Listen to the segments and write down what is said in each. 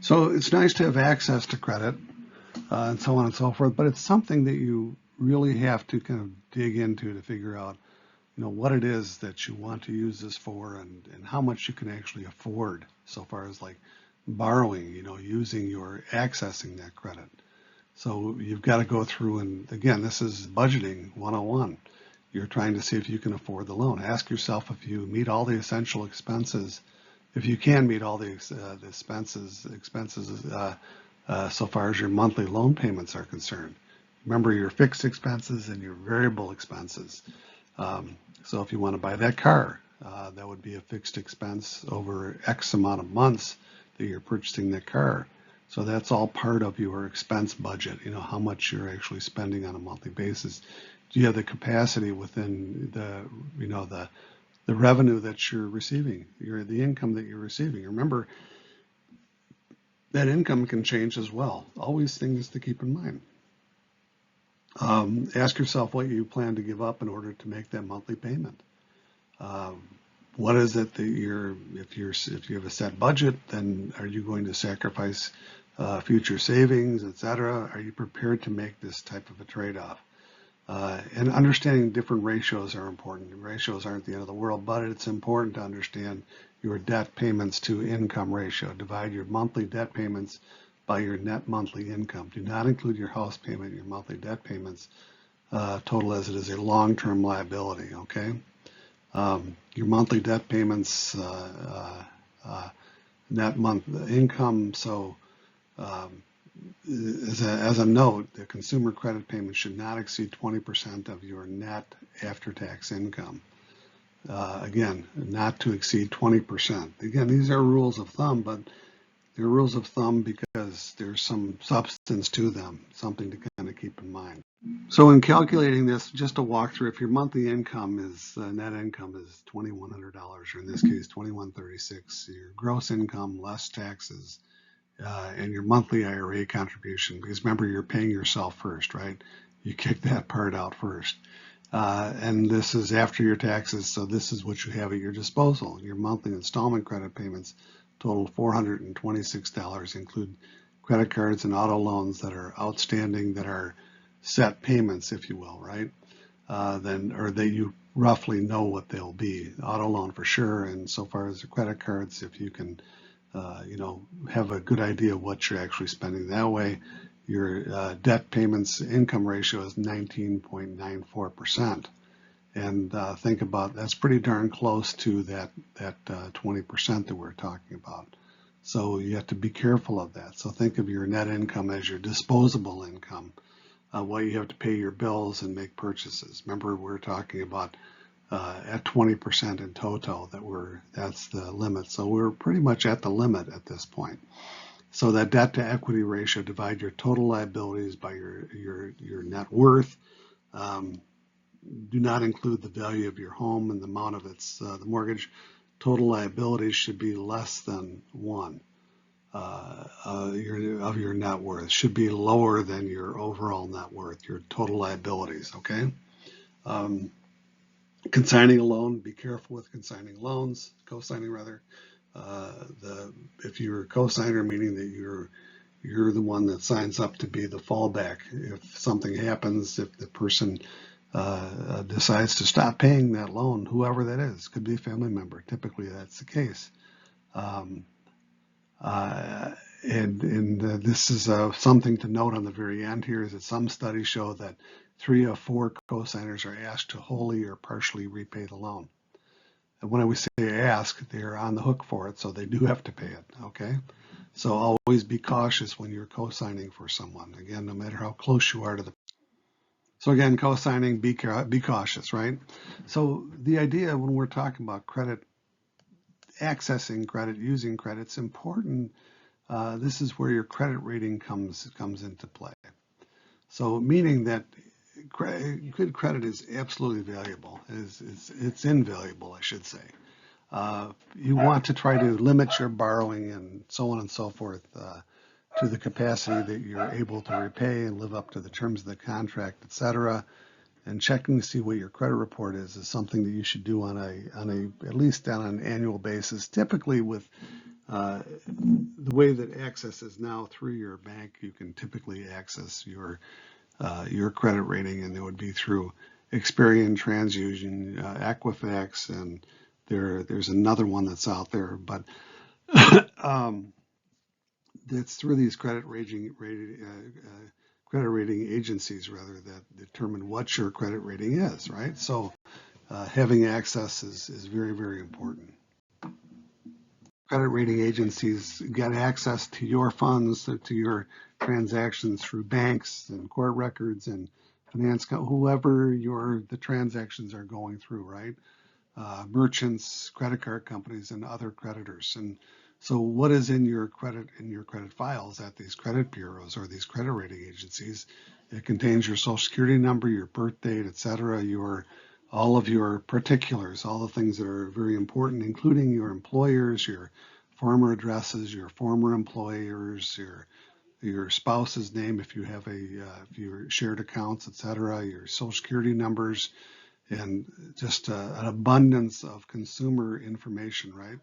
So it's nice to have access to credit and so on and so forth, but it's something that you really have to kind of dig into to figure out, what it is that you want to use this for and how much you can actually afford so far as like borrowing, using your accessing that credit. So you've got to go through, and again, this is budgeting 101. You're trying to see if you can afford the loan. Ask yourself if you meet all the essential expenses, if you can meet all the expenses so far as your monthly loan payments are concerned. Remember your fixed expenses and your variable expenses. So if you want to buy that car, that would be a fixed expense over X amount of months that you're purchasing that car. So that's all part of your expense budget, how much you're actually spending on a monthly basis. Do you have the capacity within the revenue that you're receiving, the income that you're receiving? Remember, that income can change as well. Always things to keep in mind. Ask yourself what you plan to give up in order to make that monthly payment. What is it that if you have a set budget, then are you going to sacrifice future savings, etc.? Are you prepared to make this type of a trade-off? And understanding different ratios are important. Ratios aren't the end of the world, but it's important to understand your debt payments to income ratio. Divide your monthly debt payments by your net monthly income. Do not include your house payment, your monthly debt payments total, as it is a long-term liability, okay? Your monthly debt payments, net month income. So as a note, the consumer credit payment should not exceed 20% of your net after-tax income. Again, not to exceed 20%. Again, these are rules of thumb, but they're rules of thumb because there's some substance to them, something to kind of keep in mind. So in calculating this, just a walkthrough, if your monthly income is, net income is $2,100, or in this case, $2,136, your gross income less taxes, and your monthly IRA contribution, because remember, you're paying yourself first, right? You kick that part out first. And this is after your taxes, so this is what you have at your disposal. Your monthly installment credit payments total $426, include credit cards and auto loans that are outstanding, that are set payments, if you will, right? Or that you roughly know what they'll be. Auto loan for sure, and so far as the credit cards, if you can have a good idea of what you're actually spending that way. Your debt payments income ratio is 19.94%. And think about, that's pretty darn close to that 20% that we're talking about. So you have to be careful of that. So think of your net income as your disposable income, what you have to pay your bills and make purchases. Remember, we're talking about at 20% in total, that's the limit. So we're pretty much at the limit at this point. So that debt to equity ratio, divide your total liabilities by your net worth. Do not include the value of your home and the amount of the mortgage. Total liabilities should be less than 1 of your net worth. Should be lower than your overall net worth, your total liabilities, okay? Consigning a loan, be careful with consigning loans, co-signing rather. If you're a co-signer, meaning that you're the one that signs up to be the fallback. If something happens, if the person decides to stop paying that loan, whoever that is, could be a family member. Typically, that's the case. This is something to note on the very end here, is that some studies show that 3 of 4 co-signers are asked to wholly or partially repay the loan. And when we say ask, they're on the hook for it, so they do have to pay it, okay? So always be cautious when you're co-signing for someone. Again, no matter how close you are to the. So again, co-signing, be cautious, right? So the idea when we're talking about credit, accessing credit, using credit, it's important. This is where your credit rating comes into play. So meaning that good credit is absolutely valuable. It's invaluable, I should say. You want to try to limit your borrowing and so on and so forth to the capacity that you're able to repay and live up to the terms of the contract, etc. And checking to see what your credit report is something that you should do on at least on an annual basis. Typically with the way that access is now through your bank, you can typically access your credit rating, and it would be through Experian, TransUnion, Equifax, and there's another one that's out there, but it's through these credit rating agencies rather that determine what your credit rating is, right? So having access is very, very important. Credit rating agencies get access to your funds, to your transactions through banks and court records and whoever the transactions are going through, right? Merchants, credit card companies, and other creditors. And so what is in your credit files at these credit bureaus or these credit rating agencies? It contains your social security number, your birth date, etc., all of your particulars, all the things that are very important, including your employers, your former addresses, your former employers, your spouse's name if you have if you shared accounts, etc., your social security numbers, and just an abundance of consumer information, right?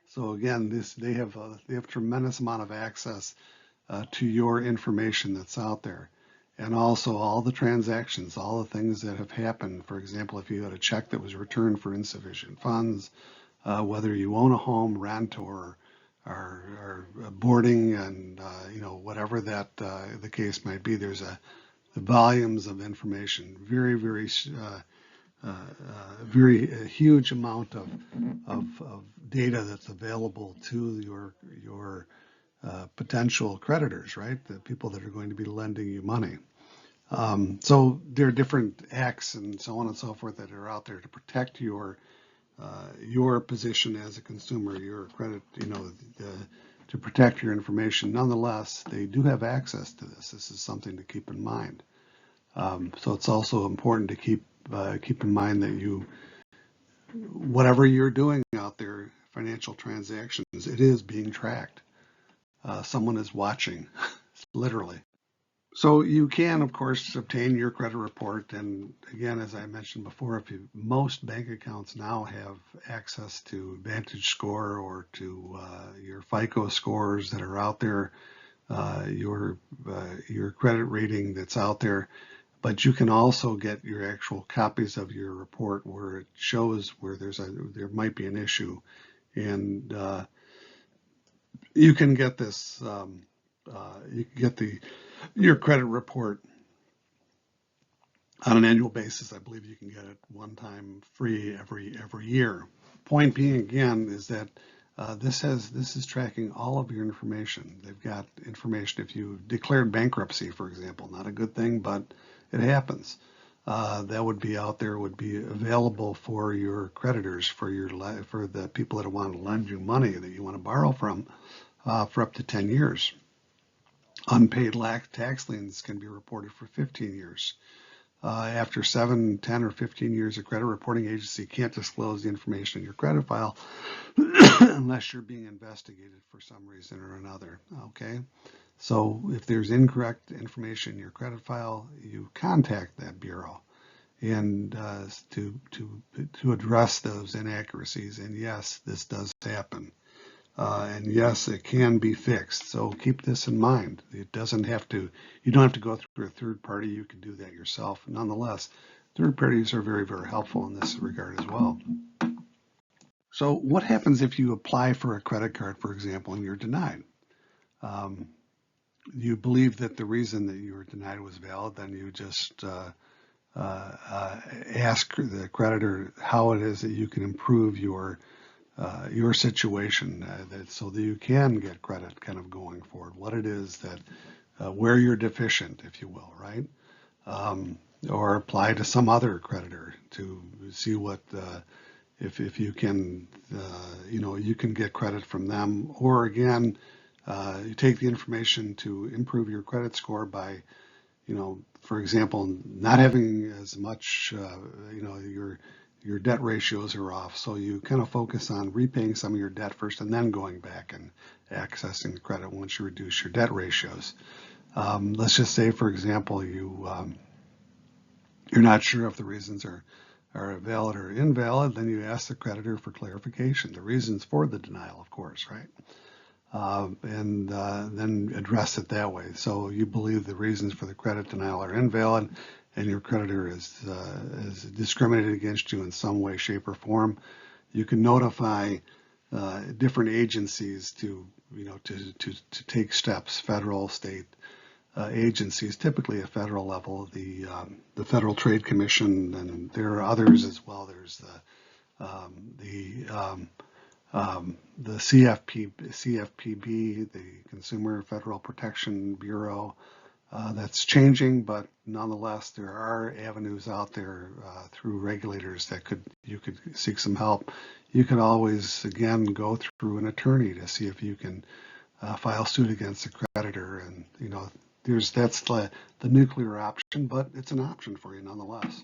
So again, they have tremendous amount of access to your information that's out there, and also all the transactions, all the things that have happened. For example, if you had a check that was returned for insufficient funds, whether you own a home, rent, or boarding, and whatever that the case might be, there's the volumes of information, very, very huge amount of data that's available to your potential creditors, right? The people that are going to be lending you money. So there are different acts and so on and so forth that are out there to protect your position as a consumer, your credit, to protect your information. Nonetheless, they do have access to this. This is something to keep in mind. So it's also important to keep in mind that whatever you're doing out there, financial transactions, it is being tracked. Someone is watching, literally. So you can, of course, obtain your credit report. And again, as I mentioned before, most bank accounts now have access to Vantage Score or to your FICO scores that are out there, your credit rating that's out there. But you can also get your actual copies of your report where it shows where there might be an issue, and you can get this. You can get your credit report on an annual basis. I believe you can get it one time free every year. Point being, again, is that this is tracking all of your information. They've got information if you declared bankruptcy, for example. Not a good thing, but it happens. That would be out there, would be available for your creditors, for the people that want to lend you money that you want to borrow from for up to 10 years. Unpaid tax liens can be reported for 15 years. After 7, 10, or 15 years, a credit reporting agency can't disclose the information in your credit file unless you're being investigated for some reason or another. Okay, so if there's incorrect information in your credit file, you contact that bureau and to address those inaccuracies. And yes, this does happen. And yes, it can be fixed. So keep this in mind. You don't have to go through a third party. You can do that yourself. Nonetheless, third parties are very, very helpful in this regard as well. So what happens if you apply for a credit card, for example, and you're denied? You believe that the reason that you were denied was valid, then you just ask the creditor how it is that you can improve your situation so that you can get credit kind of going forward, what it is that where you're deficient, if you will, right? Or apply to some other creditor to see what if you can you can get credit from them, or again you take the information to improve your credit score by for example, not having as much your debt ratios are off, so you kind of focus on repaying some of your debt first and then going back and accessing the credit once you reduce your debt ratios. Let's just say, for example, you're not sure if the reasons are are valid or invalid, then you ask the creditor for clarification, the reasons for the denial, of course, right? And then address it that way. So you believe the reasons for the credit denial are invalid, and your creditor is discriminated against you in some way, shape, or form. You can notify different agencies to take steps, federal, state agencies, typically at federal level, the Federal Trade Commission, and there are others as well. There's the CFPB, the Consumer Federal Protection Bureau. That's changing, but nonetheless, there are avenues out there through regulators that you could seek some help. You could always, again, go through an attorney to see if you can file suit against the creditor, and that's the nuclear option, but it's an option for you nonetheless.